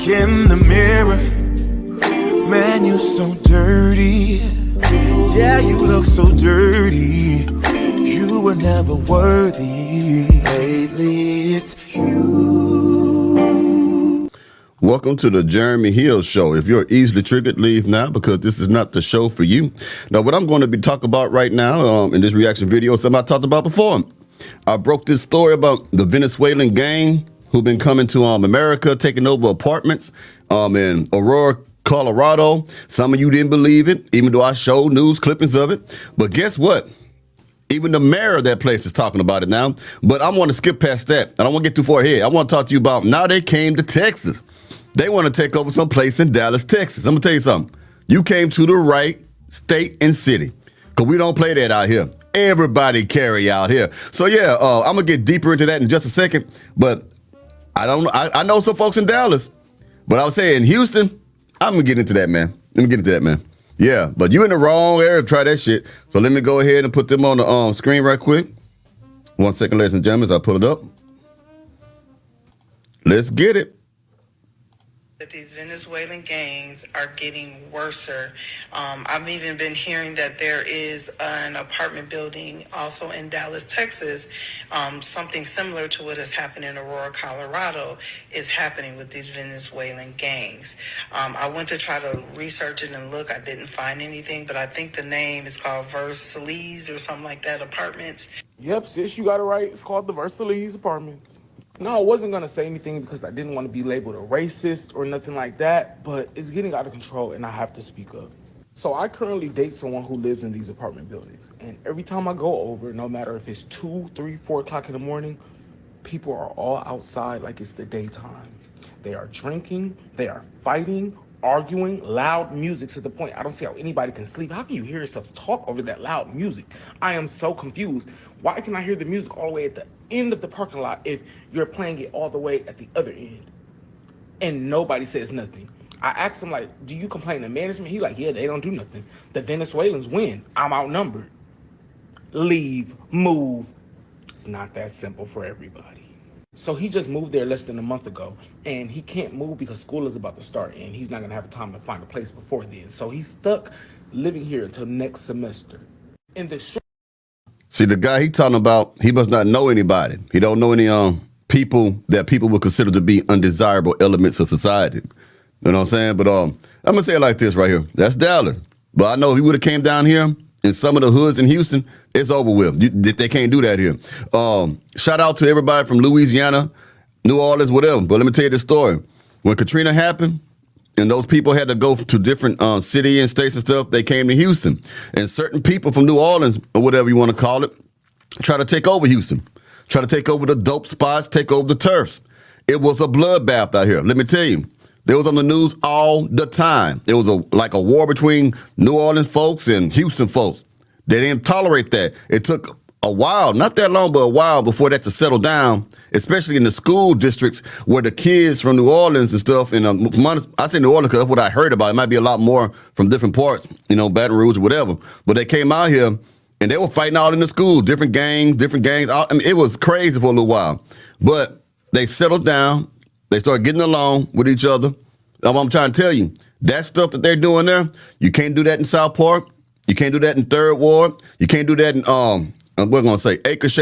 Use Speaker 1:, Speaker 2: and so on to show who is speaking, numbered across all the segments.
Speaker 1: look in the mirror, man, you're so dirty. Yeah, you look so dirty. You were never worthy. Lately, it's you.
Speaker 2: Welcome to the Jeremy Hill Show. If you're easily triggered, leave now because this is not the show for you. Now, what I'm going to be talking about right now in this reaction video is something I talked about before. I broke this story about the Venezuelan gang who've been coming to America, taking over apartments in Aurora, Colorado. Some of you didn't believe it, even though I showed news clippings of it. But guess what? Even the mayor of that place is talking about it now. But I want to skip past that. I don't want to get too far ahead. I want to talk to you about now they came to Texas. They want to take over some place in Dallas, Texas. I'm going to tell you something. You came to the right state and city because we don't play that out here. Everybody carry out here. So, yeah, I'm going to get deeper into that in just a second. But I know some folks in Dallas. But I would say in Houston, I'm going to get into that, man. Let me get into that, man. Yeah, but you in the wrong area to try that shit. So let me go ahead and put them on the screen right quick. 1 second, ladies and gentlemen, as I pull it up. Let's get it.
Speaker 3: That these Venezuelan gangs are getting worser. I've even been hearing that there is an apartment building also in Dallas, Texas. Something similar to what has happened in Aurora, Colorado is happening with these Venezuelan gangs. I went to try to research it and look. I didn't find anything, but I think the name is called Versailles or something like that, apartments.
Speaker 4: Yep, sis, you got it right. It's called the Versailles Apartments. No, I wasn't going to say anything because I didn't want to be labeled a racist or nothing like that, but it's getting out of control and I have to speak up. So I currently date someone who lives in these apartment buildings. And every time I go over, no matter if it's 2, 3, 4 o'clock in the morning, people are all outside like it's the daytime. They are drinking, they are fighting, arguing, loud music to the point I don't see how anybody can sleep. How can you hear yourself talk over that loud music? I am so confused. Why can I hear the music all the way at the end of the parking lot if you're playing it all the way at the other end? And nobody says nothing. I asked him, like, do you complain to management? He like, yeah, they don't do nothing. The Venezuelans win. I'm outnumbered. Leave, move. It's not that simple for everybody. So he just moved there less than a month ago, and he can't move because school is about to start, and he's not going to have time to find a place before then. So he's stuck living here until next semester. In the
Speaker 2: See, the guy he talking about, he must not know anybody. He don't know any people that people would consider to be undesirable elements of society. You know what I'm saying? But I'm going to say it like this right here. That's Dallas. But I know if he would have came down here in some of the hoods in Houston, it's over with. They can't do that here. Shout out to everybody from Louisiana, New Orleans, whatever. But let me tell you this story. When Katrina happened and those people had to go to different city and states and stuff, they came to Houston. And certain people from New Orleans, or whatever you want to call it, try to take over Houston. Try to take over the dope spots, take over the turfs. It was a bloodbath out here. Let me tell you. They was on the news all the time. It was like a war between New Orleans folks and Houston folks. They didn't tolerate that. It took a while, not that long, but a while before that to settle down, especially in the school districts where the kids from New Orleans and stuff, and I say New Orleans because that's what I heard about. It might be a lot more from different parts, Baton Rouge or whatever. But they came out here and they were fighting out in the school, different gangs. I mean, it was crazy for a little while. But they settled down. They started getting along with each other. That's what I'm trying to tell you. That stuff that they're doing there, you can't do that in South Park. You can't do that in Third Ward. You can't do that in we're gonna say Acres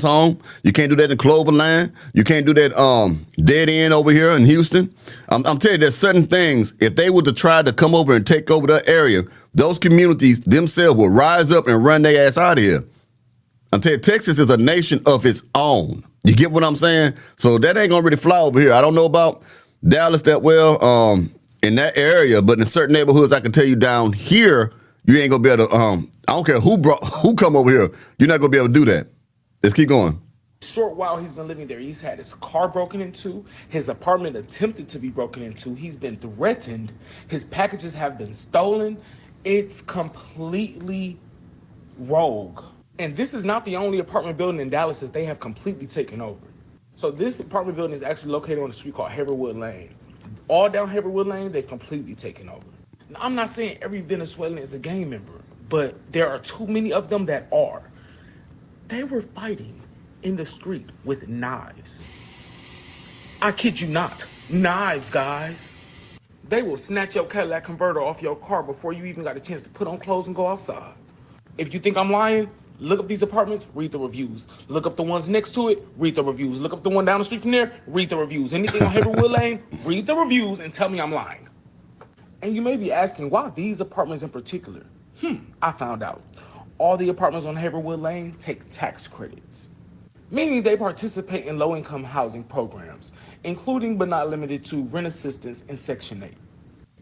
Speaker 2: Home. You can't do that in Cloverland. You can't do that Dead End over here in Houston. I'm telling you, there's certain things. If they were to try to come over and take over that area, those communities themselves will rise up and run their ass out of here. I'm telling you, Texas is a nation of its own. You get what I'm saying? So that ain't gonna really fly over here. I don't know about Dallas that well in that area, but in certain neighborhoods, I can tell you down here, you ain't gonna be able to. I don't care who come over here. You're not gonna be able to do that. Let's keep going.
Speaker 4: Short while he's been living there, he's had his car broken into, his apartment attempted to be broken into, he's been threatened, his packages have been stolen. It's completely rogue. And this is not the only apartment building in Dallas that they have completely taken over. So this apartment building is actually located on a street called Haverwood Lane. All down Haverwood Lane, they've completely taken over. Now, I'm not saying every Venezuelan is a gang member, but there are too many of them that are. They were fighting in the street with knives. I kid you not. Knives, guys. They will snatch your Cadillac converter off your car before you even got a chance to put on clothes and go outside. If you think I'm lying, look up these apartments, read the reviews. Look up the ones next to it, read the reviews. Look up the one down the street from there, read the reviews. Anything on Haverwood Lane, read the reviews and tell me I'm lying. And you may be asking, why these apartments in particular? I found out. All the apartments on Haverwood Lane take tax credits, meaning they participate in low-income housing programs, including but not limited to rent assistance and Section 8.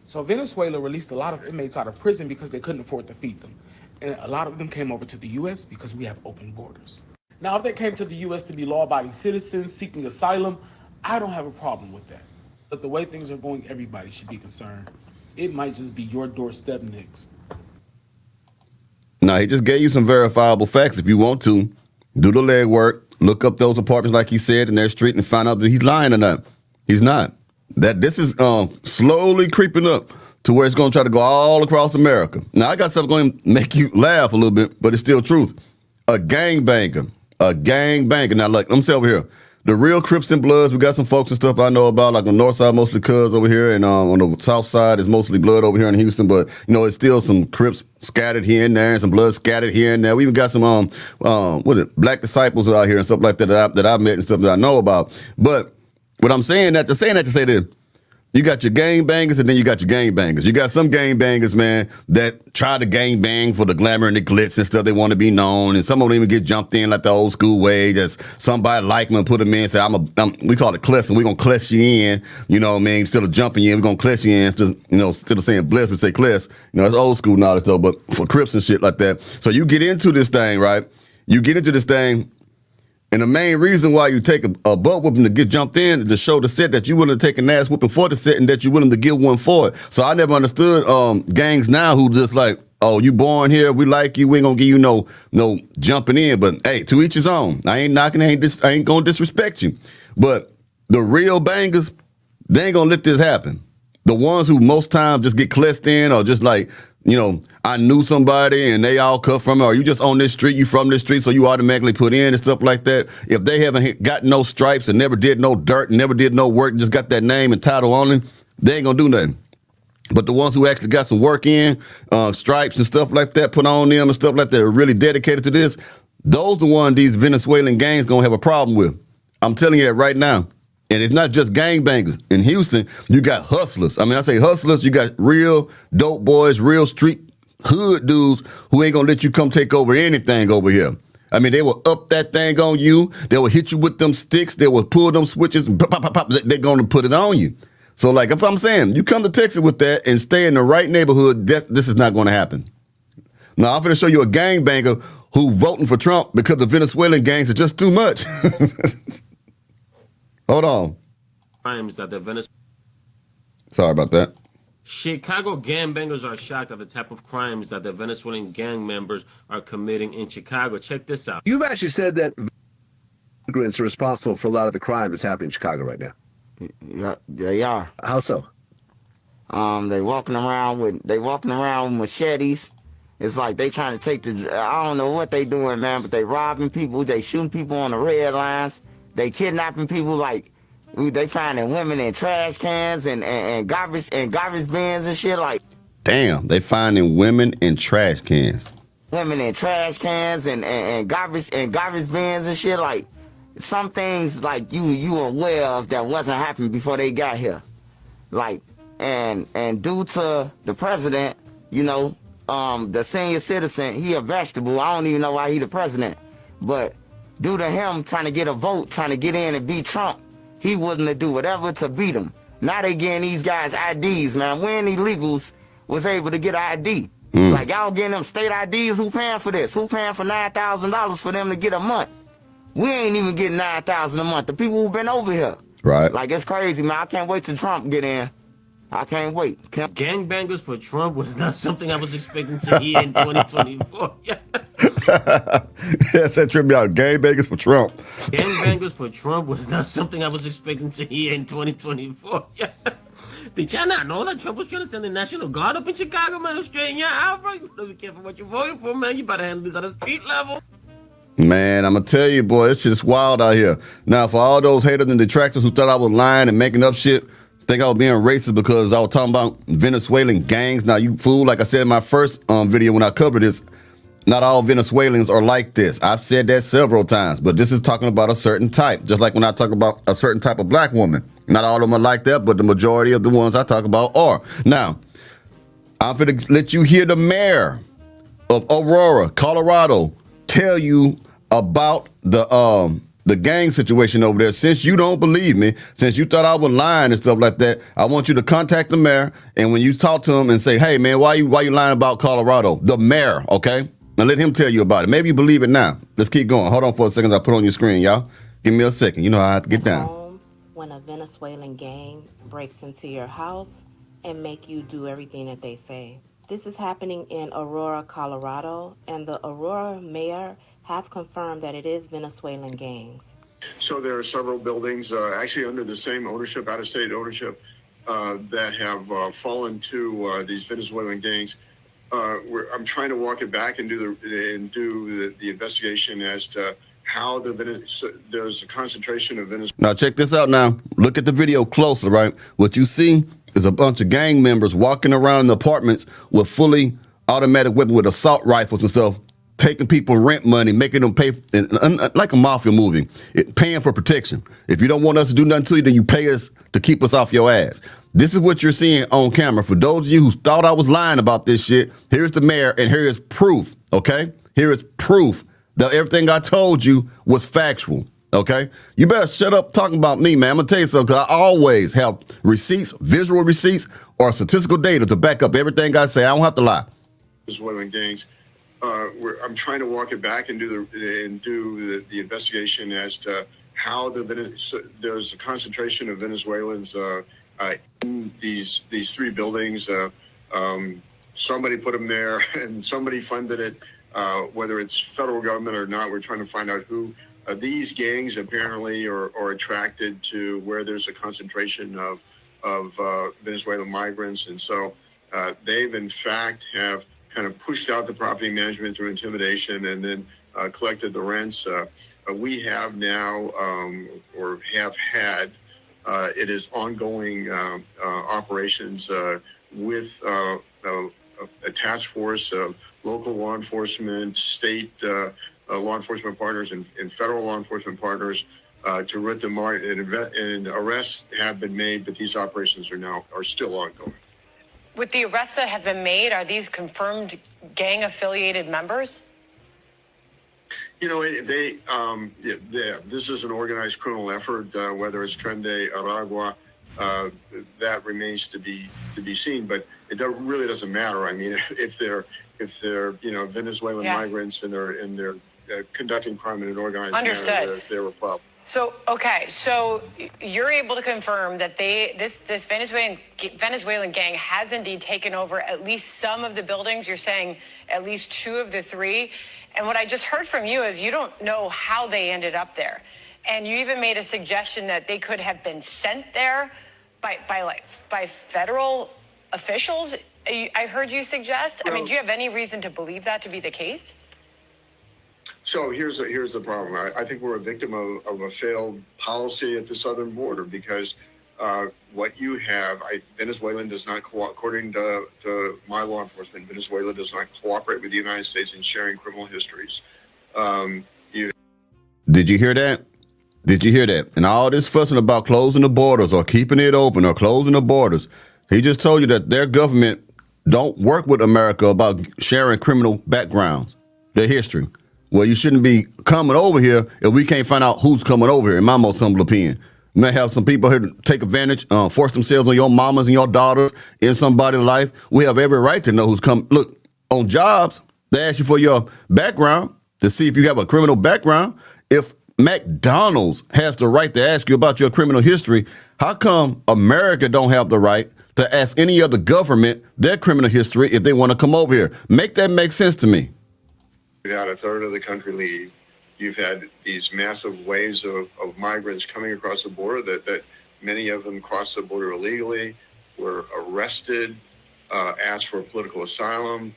Speaker 4: So Venezuela released a lot of inmates out of prison because they couldn't afford to feed them. And a lot of them came over to the U.S. because we have open borders. Now, if they came to the U.S. to be law-abiding citizens seeking asylum, I don't have a problem with that. But the way things are going, everybody should be concerned. It might just be your doorstep next.
Speaker 2: Now, he just gave you some verifiable facts. If you want to, do the legwork, look up those apartments like he said in their street and find out that he's lying or not. He's not. That this is slowly creeping up to where it's going to try to go all across America. Now, I got something going to make you laugh a little bit, but it's still truth. A gangbanger. Now, look, let me say over here. The real Crips and Bloods, we got some folks and stuff I know about, like on the north side, mostly Cuz over here, and on the south side, it's mostly Blood over here in Houston, but, you know, it's still some Crips scattered here and there, and some Bloods scattered here and there. We even got some, Black disciples out here and stuff like that that I've met and stuff that I know about. But what I'm saying to say this, you got your gangbangers and then you got your gangbangers. You got some gangbangers, man, that try to gangbang for the glamour and the glitz and stuff. They want to be known. And some of them even get jumped in like the old school way. Just somebody like them and put them in and say, we call it klessing. We're going to kless you in. You know what I mean? Instead of jumping you in, we're going to kless you in. Instead of saying bless, we say kless. You know, it's old school knowledge though, but for Crips and shit like that. So you get into this thing, right? And the main reason why you take a butt whooping to get jumped in is to show the set that you're willing to take an ass whooping for the set and that you're willing to give one for it. So I never understood gangs now who just like, oh, you born here, we like you, we ain't gonna give you no jumping in. But hey, to each his own. I ain't knocking, I ain't gonna disrespect you. But the real bangers, they ain't gonna let this happen. The ones who most times just get klessed in or just like, you know, I knew somebody and they all cut from it, or you just on this street, you from this street, so you automatically put in and stuff like that. If they haven't got no stripes and never did no dirt and never did no work and just got that name and title on them, they ain't gonna do nothing. But the ones who actually got some work in, stripes and stuff like that put on them and stuff like that are really dedicated to this, those are the ones these Venezuelan gangs gonna have a problem with. I'm telling you that right now. And it's not just gangbangers. In Houston, you got hustlers. I mean, I say hustlers, you got real dope boys, real street hood dudes who ain't gonna let you come take over anything over here. I mean, they will up that thing on you. They will hit you with them sticks. They will pull them switches. And pop, pop, pop, they're gonna put it on you. So, like, if I'm saying, you come to Texas with that and stay in the right neighborhood, this is not gonna happen. Now, I'm gonna show you a gangbanger who voting for Trump because the Venezuelan gangs are just too much. Hold on.
Speaker 5: Crimes that the Venezuelan.
Speaker 2: Sorry about that.
Speaker 5: Chicago gangbangers are shocked at the type of crimes that the Venezuelan gang members are committing in Chicago. Check this out.
Speaker 6: You've actually said that immigrants are responsible for a lot of the crime that's happening in Chicago right now.
Speaker 7: Yeah, they are.
Speaker 6: How so?
Speaker 7: They walking around with machetes. It's like they trying to take I don't know what they doing, man, but they robbing people, they shooting people on the red lines, they kidnapping people, like they finding women in trash cans and garbage bins and shit, like.
Speaker 2: Damn, they finding women in trash cans.
Speaker 7: Women in trash cans and garbage bins and shit, like. Some things like you aware of that wasn't happening before they got here, like and due to the president, you know, the senior citizen, he a vegetable. I don't even know why he the president, but due to him trying to get a vote, trying to get in and beat Trump, he willing to do whatever to beat him. Now they getting these guys IDs, man. When illegals was able to get an ID, like y'all getting them state IDs. Who paying for this? Who paying for $9,000 for them to get a month? We ain't even getting $9,000 a month. The people who've been over here.
Speaker 2: Right.
Speaker 7: Like, it's crazy, man. I can't wait till Trump get in. I can't wait.
Speaker 5: Gangbangers for Trump was not something I was expecting to hear in 2024.
Speaker 2: Yes, that tripped me out. Gangbangers for Trump.
Speaker 5: Gangbangers for Trump was not something I was expecting to hear in 2024. Did y'all not know that Trump was trying to send the National Guard up in Chicago, man, to straighten you out, bro? You better be careful what you're voting for, man. You better handle this at a street level.
Speaker 2: Man, I'm going to tell you, boy, it's just wild out here. Now, for all those haters and detractors who thought I was lying and making up shit, think I was being racist because I was talking about Venezuelan gangs. Now, you fool, like I said in my first video when I covered this, not all Venezuelans are like this. I've said that several times, but this is talking about a certain type. Just like when I talk about a certain type of black woman. Not all of them are like that, but the majority of the ones I talk about are. Now, I'm going to let you hear the mayor of Aurora, Colorado, tell you about the gang situation over there. Since you don't believe me, since you thought I was lying and stuff like that, I want you to contact the mayor. And when you talk to him and say, hey, man, why you lying about Colorado? The mayor, okay? Now let him tell you about it. Maybe you believe it now. Let's keep going. Hold on for a second. I'll put on your screen, y'all. Give me a second. You know how I have to get down.
Speaker 8: When a Venezuelan gang breaks into your house and make you do everything that they say. This is happening in Aurora, Colorado, and the Aurora mayor have confirmed that it is Venezuelan gangs.
Speaker 9: So there are several buildings actually under the same ownership, out-of-state ownership, that have fallen to these Venezuelan gangs. I'm trying to walk it back and do the investigation as to how there's a concentration of Venezuelan.
Speaker 2: Now check this out now. Look at the video closer, right? What you see is a bunch of gang members walking around in the apartments with fully automatic weapons with assault rifles and stuff, taking people rent money, making them pay, like a mafia movie, paying for protection. If you don't want us to do nothing to you, then you pay us to keep us off your ass. This is what you're seeing on camera. For those of you who thought I was lying about this shit, here's the mayor and here is proof, okay? Here is proof that everything I told you was factual. Okay, you better shut up talking about me, man. I'm gonna tell you something, because I always have receipts, visual receipts, or statistical data to back up everything I say. I don't have to lie.
Speaker 9: Venezuelan gangs. I'm trying to walk it back and do the investigation as to how there's a concentration of Venezuelans in these three buildings. Somebody put them there, and somebody funded it. Whether it's federal government or not, we're trying to find out who. These gangs apparently are attracted to where there's a concentration of Venezuelan migrants. And so they've in fact have kind of pushed out the property management through intimidation and then collected the rents. We have now or have had, it is ongoing operations with a task force of local law enforcement, state law enforcement partners and federal law enforcement partners to root them out, and arrests have been made, but these operations are still ongoing.
Speaker 10: With the arrests that have been made, are these confirmed gang affiliated members?
Speaker 9: You know, this is an organized criminal effort, whether it's Tren de Aragua, that remains to be seen, but it really doesn't matter. I mean, if they're Venezuelan migrants and they're conducting crime in an organized manner, they're a problem.
Speaker 10: So, okay, so you're able to confirm that this Venezuelan gang has indeed taken over at least some of the buildings. You're saying at least 2 of the 3. And what I just heard from you is you don't know how they ended up there. And you even made a suggestion that they could have been sent there by federal officials. I heard you suggest. I mean, do you have any reason to believe that to be the case?
Speaker 9: So here's the problem. I think we're a victim of a failed policy at the southern border, because what you have, Venezuela does not according to my law enforcement, Venezuela does not cooperate with the United States in sharing criminal histories.
Speaker 2: Did you hear that? Did you hear that? And all this fussing about closing the borders or keeping it open or closing the borders, he just told you that their government don't work with America about sharing criminal backgrounds, their history. Well, you shouldn't be coming over here if we can't find out who's coming over here, in my most humble opinion. You may have some people here to take advantage, force themselves on your mamas and your daughters in somebody's life. We have every right to know who's coming. Look, on jobs, they ask you for your background to see if you have a criminal background. If McDonald's has the right to ask you about your criminal history, how come America don't have the right to ask any other government their criminal history if they want to come over here? Make that make sense to me.
Speaker 9: You've had a third of the country leave. You've had these massive waves of migrants coming across the border that many of them crossed the border illegally, were arrested, asked for political asylum,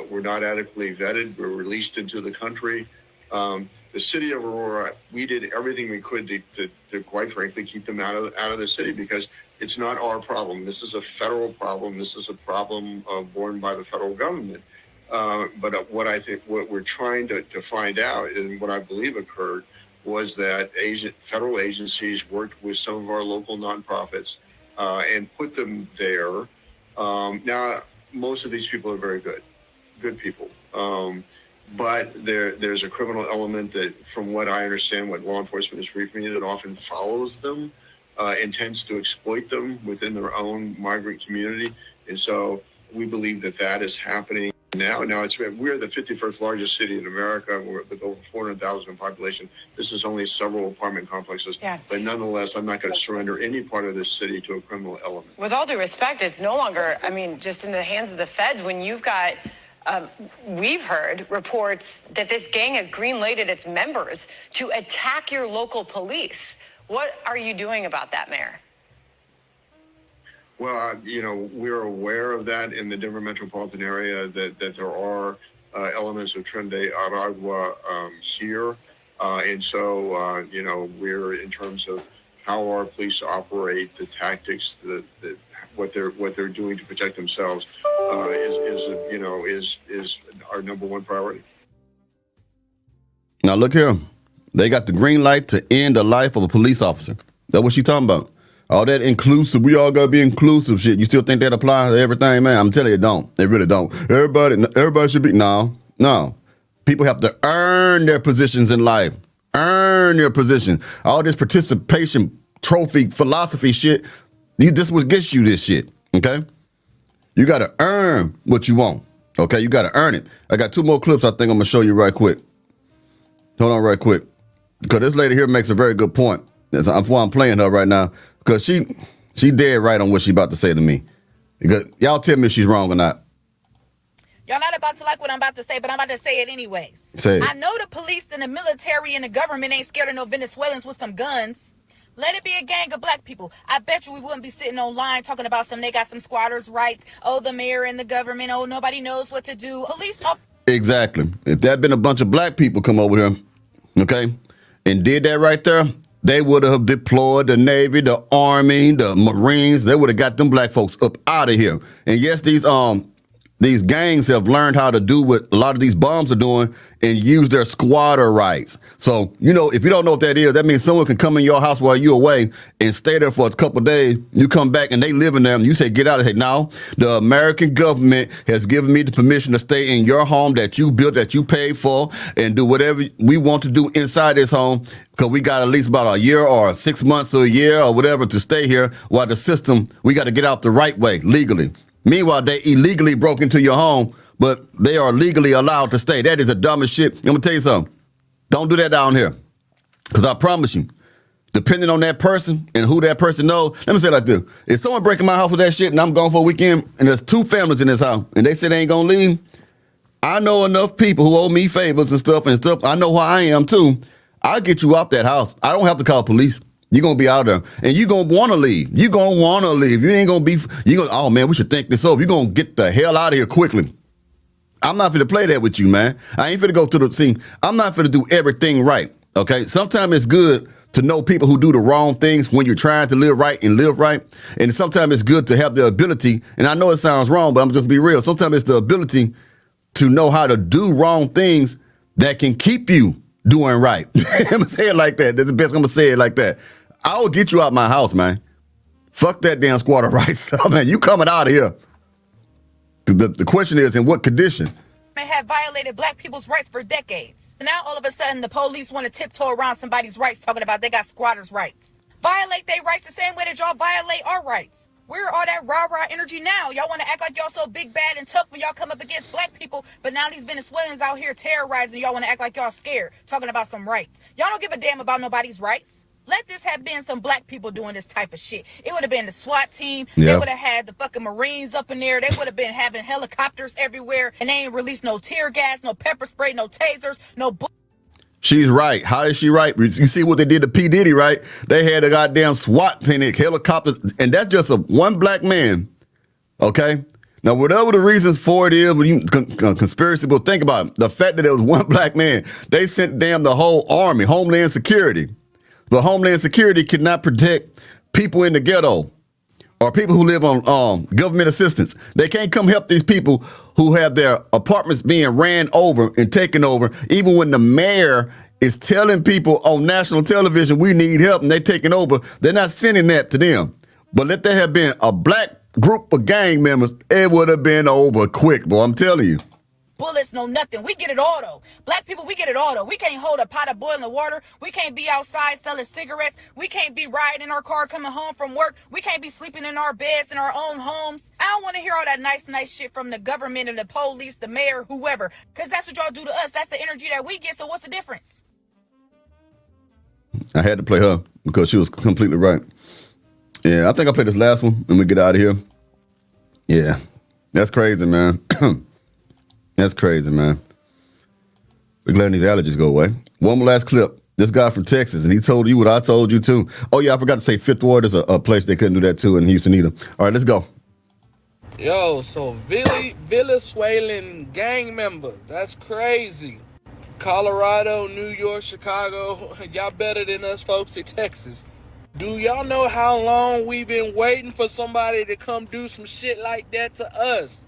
Speaker 9: were not adequately vetted, were released into the country. The city of Aurora, we did everything we could to quite frankly, keep them out of the city, because It's not our problem. This is a federal problem. This is a problem borne by the federal government. But what we're trying to find out, and what I believe occurred, was that federal agencies worked with some of our local nonprofits and put them there. Now, most of these people are very good people. But there's a criminal element that, from what I understand, what law enforcement is briefing me, that often follows them, intends to exploit them within their own migrant community. And so we believe that is happening now. Now, we're the 51st largest city in America. We're with over 400,000 in population. This is only several apartment complexes. Yeah. But nonetheless, I'm not going to surrender any part of this city to a criminal element.
Speaker 10: With all due respect, it's no longer, I mean, just in the hands of the feds when you've got, we've heard reports that this gang has green-lighted its members to attack your local police. What are you doing about that, Mayor?
Speaker 9: Well, we're aware of that in the Denver metropolitan area, that there are elements of Tren de Aragua here. And so, we're, in terms of how our police operate, the tactics, what they're doing to protect themselves is our number one priority.
Speaker 2: Now look here, they got the green light to end the life of a police officer. That's what she talking about. All that inclusive, we all gotta be inclusive shit. You still think that applies to everything, man? I'm telling you, it don't. It really don't. Everybody should be, no. People have to earn their positions in life. Earn your position. All this participation trophy philosophy shit, this what gets you this shit, okay? You gotta earn what you want, okay? You gotta earn it. I got 2 more clips I think I'm gonna show you right quick. Hold on right quick. Because this lady here makes a very good point. That's why I'm playing her right now. Because she dead right on what she about to say to me. Because y'all tell me if she's wrong or not.
Speaker 11: Y'all not about to like what I'm about to say, but I'm about to say it anyways.
Speaker 2: Say it.
Speaker 11: I know the police and the military and the government ain't scared of no Venezuelans with some guns. Let it be a gang of black people. I bet you we wouldn't be sitting online talking about they got some squatters' rights. Oh, the mayor and the government. Oh, nobody knows what to do. Police.
Speaker 2: Exactly. If there had been a bunch of black people come over here, okay, and did that right there, they would have deployed the Navy, the Army, the Marines. They would have got them black folks up out of here. And yes, these gangs have learned how to do what a lot of these bums are doing and use their squatter rights. So, if you don't know what that is, that means someone can come in your house while you're away and stay there for a couple of days. You come back and they live in there and you say, get out. They say, no, the American government has given me the permission to stay in your home that you built, that you paid for, and do whatever we want to do inside this home, because we got at least about a year or 6 months or a year or whatever to stay here, while the system, we got to get out the right way, legally. Meanwhile, they illegally broke into your home, but they are legally allowed to stay. That is the dumbest shit. I'm going to tell you something. Don't do that down here. Because I promise you, depending on that person and who that person knows, let me say it like this. If someone breaking my house with that shit and I'm gone for a weekend and there's 2 families in this house and they say they ain't going to leave, I know enough people who owe me favors and stuff. I know who I am too. I'll get you out that house. I don't have to call police. You're going to be out there, and you're going to want to leave. You're going to want to leave. You ain't going to be, oh, man, we should think this over. You're going to get the hell out of here quickly. I'm not finna play that with you, man. I ain't finna go through the scene. I'm not finna do everything right, okay? Sometimes it's good to know people who do the wrong things when you're trying to live right and live right. And sometimes it's good to have the ability, and I know it sounds wrong, but I'm just gonna be real. Sometimes it's the ability to know how to do wrong things that can keep you doing right. I'm gonna say it like that. That's the best I'm gonna say it like that. I will get you out my house, man. Fuck that damn squatter rights stuff, man. You coming out of here. The question is, in what condition?
Speaker 11: Have violated black people's rights for decades. Now all of a sudden the police want to tiptoe around somebody's rights, talking about they got squatters' rights. Violate their rights the same way that y'all violate our rights. Where are all that rah-rah energy now? Y'all want to act like y'all so big, bad, and tough when y'all come up against black people, but now these Venezuelans out here terrorizing y'all want to act like y'all scared, talking about some rights. Y'all don't give a damn about nobody's rights. Let this have been some black people doing this type of shit. It would have been the SWAT team. Yep. They would have had the fucking Marines up in there. They would have been having helicopters everywhere. And they ain't released no tear gas, no pepper spray, no tasers, no
Speaker 2: She's right. How is she right? You see what they did to P. Diddy, right? They had a goddamn SWAT team, helicopters, and that's just one black man, okay? Now, whatever the reasons for it is, when you conspiracy, but think about it. The fact that it was one black man, they sent damn the whole army, Homeland Security. But Homeland Security could not protect people in the ghetto. or people who live on government assistance. They can't come help these people who have their apartments being ran over and taken over, even when the mayor is telling people on national television, we need help, and they're taking over. They're not sending that to them. But let there have been a black group of gang members, it would have been over quick, boy, I'm telling you.
Speaker 11: Bullets, no nothing. We get it all, though. Black people, we get it all, though. We can't hold a pot of boiling water. We can't be outside selling cigarettes. We can't be riding in our car coming home from work. We can't be sleeping in our beds in our own homes. I don't want to hear all that nice shit from the government and the police, the mayor, whoever, because that's what y'all do to us. That's the energy that we get, so what's the difference?
Speaker 2: I had to play her because she was completely right. Yeah, I think I'll play this last one and we get out of here. Yeah, that's crazy, man. That's crazy, man. We're letting these allergies go away. One more last clip. This guy from Texas, and he told you what I told you too. Oh yeah, I forgot to say Fifth Ward is a place they couldn't do that too in Houston either. All right, let's go.
Speaker 12: Yo, so Venezuelan gang member. That's crazy. Colorado, New York, Chicago, y'all better than us folks in Texas. Do y'all know how long we've been waiting for somebody to come do some shit like that to us?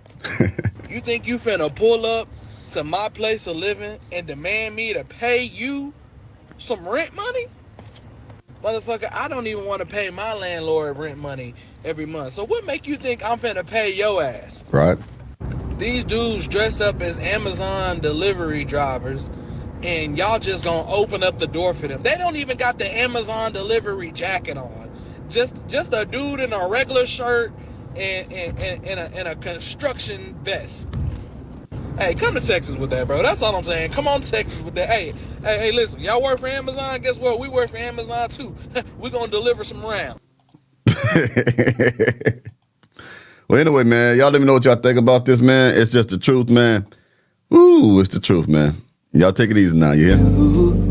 Speaker 12: You think you finna pull up to my place of living and demand me to pay you some rent money? Motherfucker, I don't even want to pay my landlord rent money every month. So what make you think I'm finna pay your ass?
Speaker 2: Right.
Speaker 12: These dudes dressed up as Amazon delivery drivers, and y'all just gonna open up the door for them. They don't even got the Amazon delivery jacket on. Just a dude in a regular shirt and a construction vest. Hey, come to Texas with that, bro. That's all I'm saying. Come on to Texas with that. Hey, listen, y'all work for Amazon? Guess what? We work for Amazon too. We're gonna deliver some rounds.
Speaker 2: Well, anyway, man, y'all let me know what y'all think about this, man. It's just the truth, man. Ooh, it's the truth, man. Y'all take it easy now, you hear?